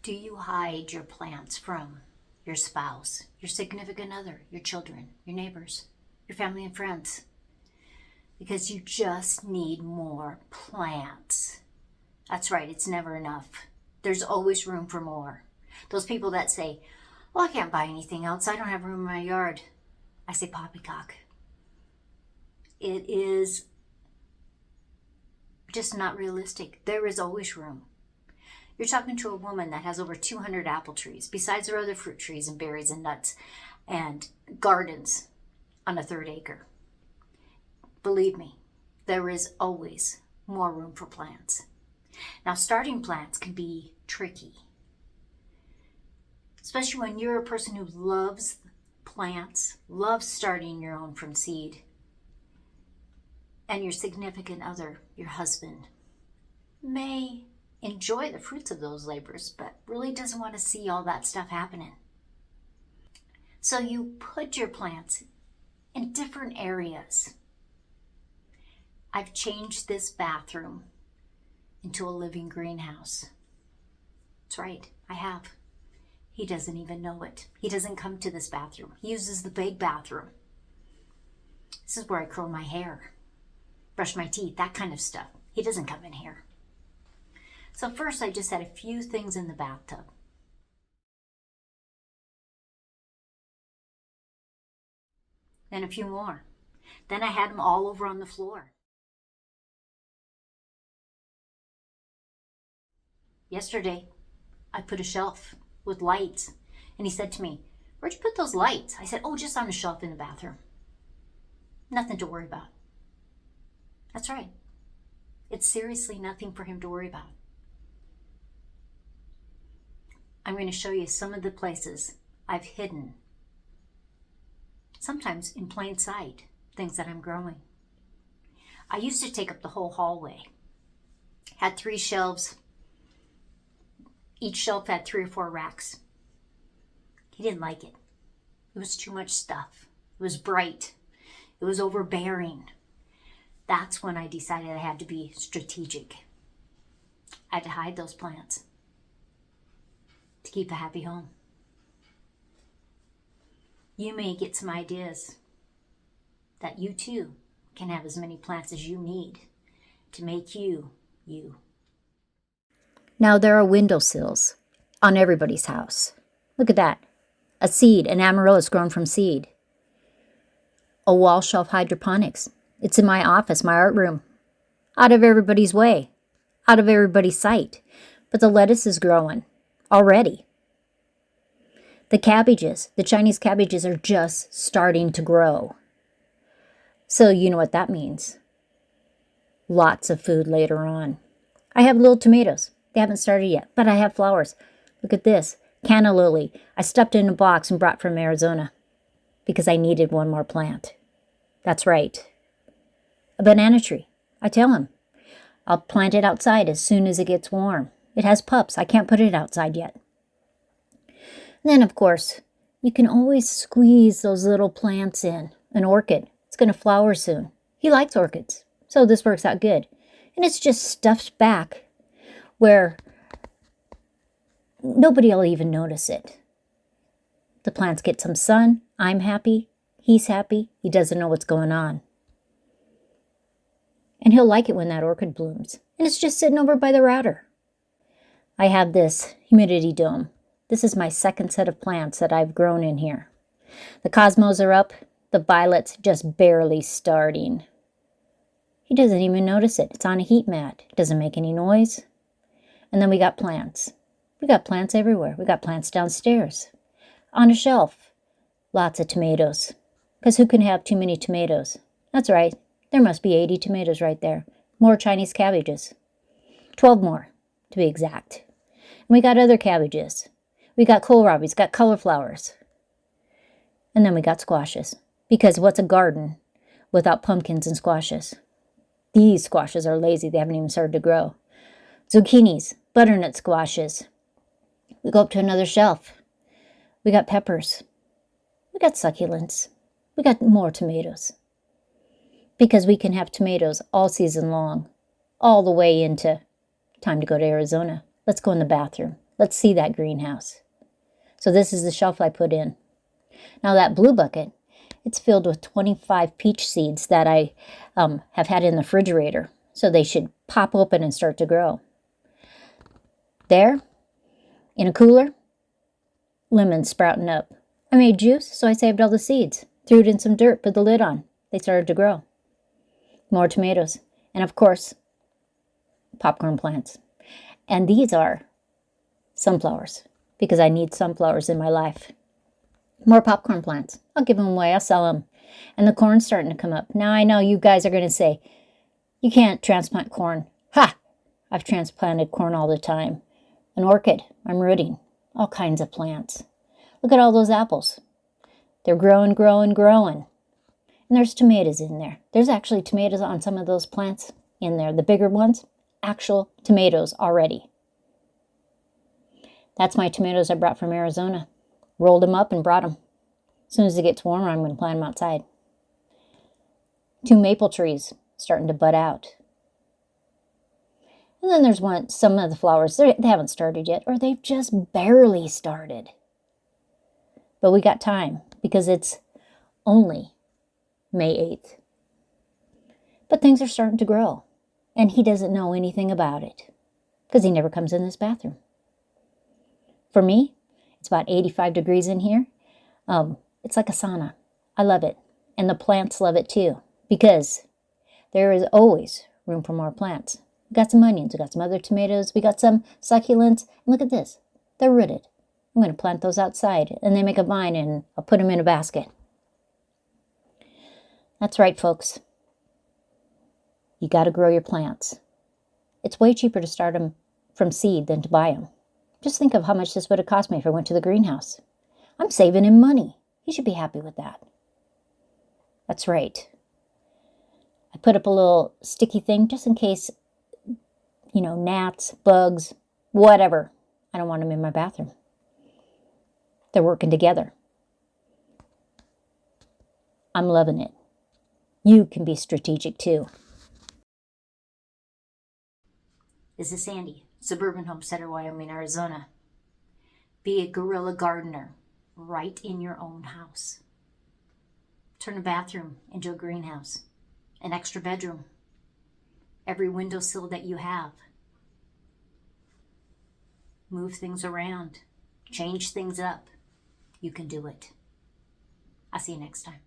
Do you hide your plants from your spouse, your significant other, your children, your neighbors, your family and friends? Because you just need more plants. That's right, it's never enough. There's always room for more. Those people that say, well, I can't buy anything else. I don't have room in my yard. I say, poppycock. It is just not realistic. There is always room. You're talking to a woman that has over 200 apple trees, besides her other fruit trees and berries and nuts and gardens on a 1/3 acre. Believe me, there is always more room for plants. Now, starting plants can be tricky, especially when you're a person who loves plants, loves starting your own from seed, and your significant other, your husband, may enjoy the fruits of those labors, but really doesn't want to see all that stuff happening. So you put your plants in different areas. I've changed this bathroom into a living greenhouse. That's right, I have. He doesn't even know it. He doesn't come to this bathroom. He uses the big bathroom. This is where I curl my hair, brush my teeth, that kind of stuff. He doesn't come in here. So first I just had a few things in the bathtub. Then a few more. Then I had them all over on the floor. Yesterday, I put a shelf with lights, and he said to me, where'd you put those lights? I said, oh, just on a shelf in the bathroom. Nothing to worry about. That's right. It's seriously nothing for him to worry about. I'm going to show you some of the places I've hidden, sometimes in plain sight, things that I'm growing. I used to take up the whole hallway. Had 3 shelves. Each shelf had 3 or 4 racks. He didn't like it. It was too much stuff. It was bright. It was overbearing. That's when I decided I had to be strategic. I had to hide those plants to keep a happy home. You may get some ideas that you too can have as many plants as you need to make you, you. Now there are windowsills on everybody's house. Look at that. A seed, an amaryllis grown from seed. A wall shelf hydroponics. It's in my office, my art room. Out of everybody's way. Out of everybody's sight. But the lettuce is growing already. The cabbages, the Chinese cabbages are just starting to grow. So you know what that means. Lots of food later on. I have little tomatoes. They haven't started yet, but I have flowers. Look at this. Canna lily. I stuffed it in a box and brought from Arizona because I needed one more plant. That's right. A banana tree. I tell him, I'll plant it outside as soon as it gets warm. It has pups. I can't put it outside yet. And then, of course, you can always squeeze those little plants in. An orchid. It's going to flower soon. He likes orchids, so this works out good. And it's just stuffed back where nobody will even notice it. The plants get some sun. I'm happy. He's happy. He doesn't know what's going on. And he'll like it when that orchid blooms. And it's just sitting over by the router. I have this humidity dome. This is my second set of plants that I've grown in here. The cosmos are up. The violet's just barely starting. He doesn't even notice it. It's on a heat mat. It doesn't make any noise. And then we got plants. We got plants everywhere. We got plants downstairs. On a shelf. Lots of tomatoes. Because who can have too many tomatoes? That's right. There must be 80 tomatoes right there. More Chinese cabbages. 12 more, to be exact. And we got other cabbages. We got kohlrabis, got cauliflowers. And then we got squashes. Because what's a garden without pumpkins and squashes? These squashes are lazy. They haven't even started to grow. Zucchinis, butternut squashes. We go up to another shelf. We got peppers. We got succulents. We got more tomatoes. Because we can have tomatoes all season long. All the way into time to go to Arizona. Let's go in the bathroom. Let's see that greenhouse. So this is the shelf I put in. Now that blue bucket, it's filled with 25 peach seeds that I have had in the refrigerator. So they should pop open and start to grow. There, in a cooler, lemons sprouting up. I made juice, so I saved all the seeds. Threw it in some dirt, put the lid on. They started to grow. More tomatoes. And of course, popcorn plants. And these are sunflowers, because I need sunflowers in my life. More popcorn plants. I'll give them away. I'll sell them. And the corn's starting to come up. Now I know you guys are going to say, you can't transplant corn. Ha! I've transplanted corn all the time. An orchid. I'm rooting. All kinds of plants. Look at all those apples. They're growing, growing, growing. And there's tomatoes in there. There's actually tomatoes on some of those plants in there. The bigger ones, actual tomatoes already. That's my tomatoes I brought from Arizona. Rolled them up and brought them. As soon as it gets warmer, I'm going to plant them outside. 2 maple trees starting to bud out. And then there's some of the flowers, they haven't started yet, or they've just barely started. But we got time, because it's only May 8th. But things are starting to grow, and he doesn't know anything about it, because he never comes in this bathroom. For me, it's about 85 degrees in here. It's like a sauna. I love it, and the plants love it too, because there is always room for more plants. We got some onions, we got some other tomatoes, we got some succulents. And look at this, they're rooted. I'm going to plant those outside, and they make a vine, and I'll put them in a basket. That's right, folks. You got to grow your plants. It's way cheaper to start them from seed than to buy them. Just think of how much this would have cost me if I went to the greenhouse. I'm saving him money. He should be happy with that. That's right. I put up a little sticky thing just in case, gnats, bugs, whatever. I don't want them in my bathroom. They're working together. I'm loving it. You can be strategic too. This is Sandy, suburban homesteader, Wyoming, Arizona. Be a guerrilla gardener right in your own house. Turn a bathroom into a greenhouse, an extra bedroom, every windowsill that you have. Move things around, change things up. You can do it. I'll see you next time.